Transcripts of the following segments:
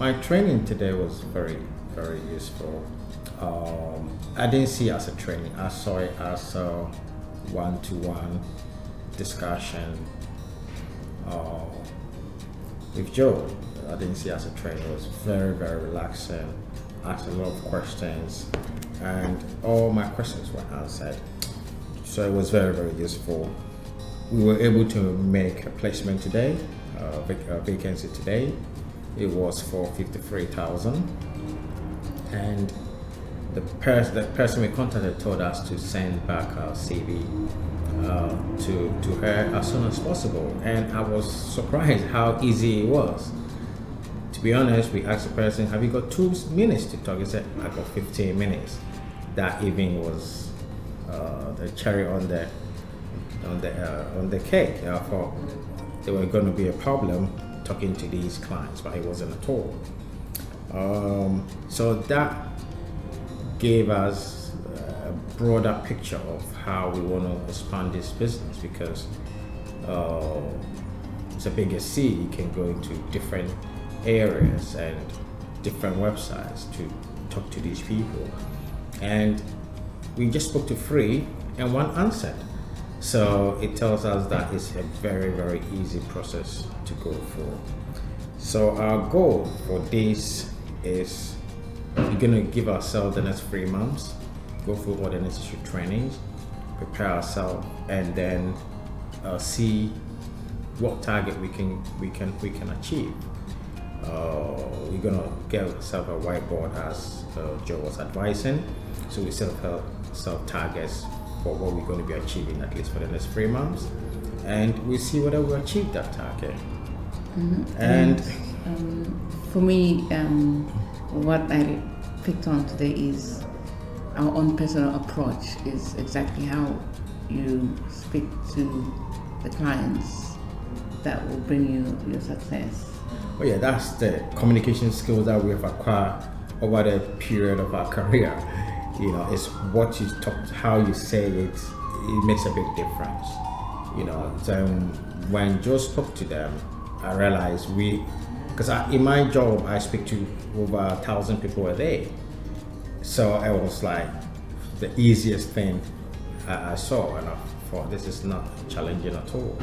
My training today was very, very useful. I didn't see it as a training. I saw it as a one-to-one discussion with Joe. I didn't see it as a training. It was very, very relaxing. Asked a lot of questions, and all my questions were answered. So it was very, very useful. We were able to make a placement today, a vacancy today. It was for 53,000, and the person we contacted told us to send back our CV to her as soon as possible, and I was surprised how easy it was. To be honest, we asked the person, "Have you got 2 minutes to talk?" He said, "I got 15 minutes." That evening was the cherry on the cake. I thought there were going to be a problem talking to these clients, but it wasn't at all. So that gave us a broader picture of how we want to expand this business, because it's a bigger sea. You can go into different areas and different websites to talk to these people. And we just spoke to 3 and 1 answered. So it tells us that it's a very, very easy process to go through. So our goal for this is we're going to give ourselves the next 3 months, go through all the necessary trainings, prepare ourselves, and then see what target we can achieve. We're gonna get ourselves a whiteboard, as Joe was advising. So we set ourselves targets for what we're going to be achieving, at least for the next 3 months, and we see whether we achieve that target. Mm-hmm. And for me, what I picked on today is our own personal approach is exactly how you speak to the clients that will bring you your success. Oh yeah, that's the communication skills that we have acquired over the period of our career. You know, it's what you talk, how you say it. It makes a big difference. You know, so when Joe spoke to them, I realized because in my job I speak to over 1,000 people a day. So it was like the easiest thing I saw, and I thought this is not challenging at all.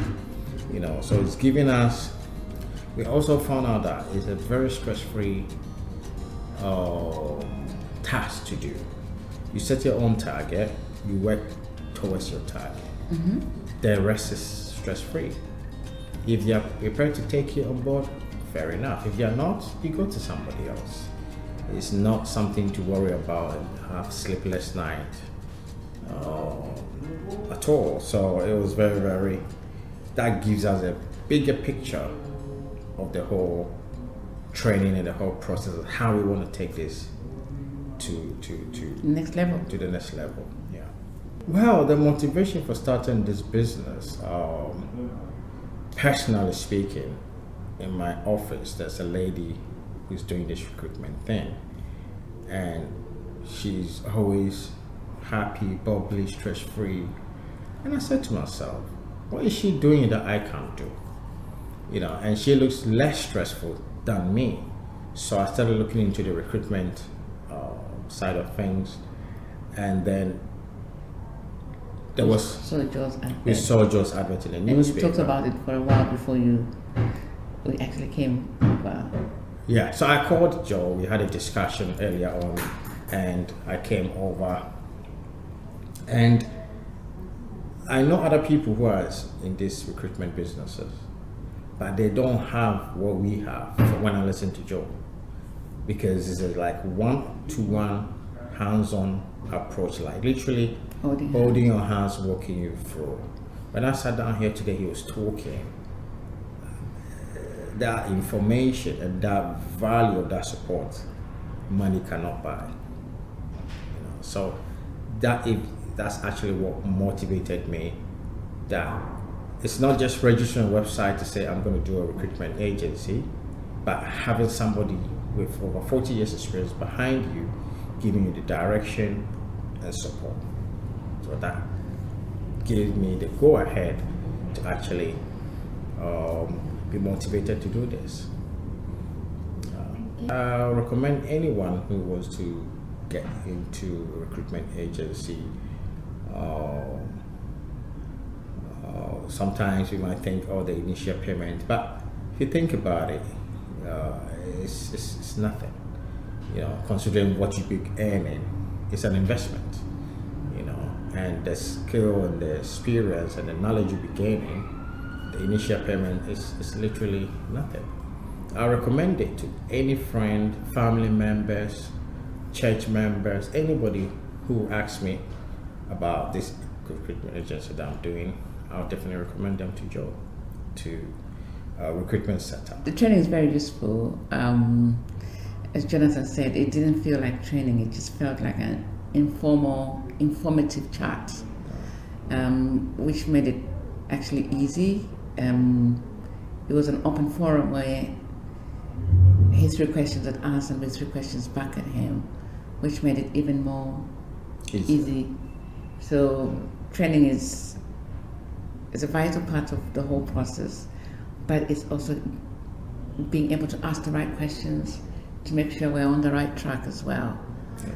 You know, so it's giving us. We also found out that it's a very stress-free task to do. You set your own target, you work towards your target. Mm-hmm. The rest is stress-free. If you're prepared to take it on board, fair enough. If you're not, you go to somebody else. It's not something to worry about and have sleepless night at all. So it was very, very, that gives us a bigger picture of the whole training and the whole process of how we want to take this to Next level. To the next level. Yeah. Well, the motivation for starting this business, personally speaking, in my office, there's a lady who's doing this recruitment thing, and she's always happy, bubbly, stress-free. And I said to myself, what is she doing that I can't do? You know, and she looks less stressful than me. So I started looking into the recruitment side of things, and then there was we saw Joe's advert in the newspaper. And you talked about it for a while before we actually came over. Yeah, so I called Joe. We had a discussion earlier on, and I came over. And I know other people who are in these recruitment businesses, but they don't have what we have when I listen to Joe, because it's like one-to-one hands-on approach, like literally holding your hands, walking you through. When I sat down here today, he was talking. That information and that value of that support, money cannot buy. You know, so that's actually what motivated me. That it's not just registering a website to say I'm going to do a recruitment agency, but having somebody with over 40 years experience behind you, giving you the direction and support. So that gave me the go ahead to actually be motivated to do this. I recommend anyone who wants to get into a recruitment agency. Sometimes you might think, oh, the initial payment, but if you think about it, it's nothing. You know, considering what you be earning, it's an investment. You know, and the skill and the experience and the knowledge you be gaining, the initial payment is literally nothing. I recommend it to any friend, family members, church members, anybody who asks me about this recruitment agency that I'm doing. I'll definitely recommend them to go to a recruitment setup. The training is very useful. As Johnathan said, it didn't feel like training, it just felt like an informative chat, which made it actually easy. It was an open forum where he threw questions at us and we threw questions back at him, which made it even more easy. So training is a vital part of the whole process, but it's also being able to ask the right questions to make sure we're on the right track as well. Yeah.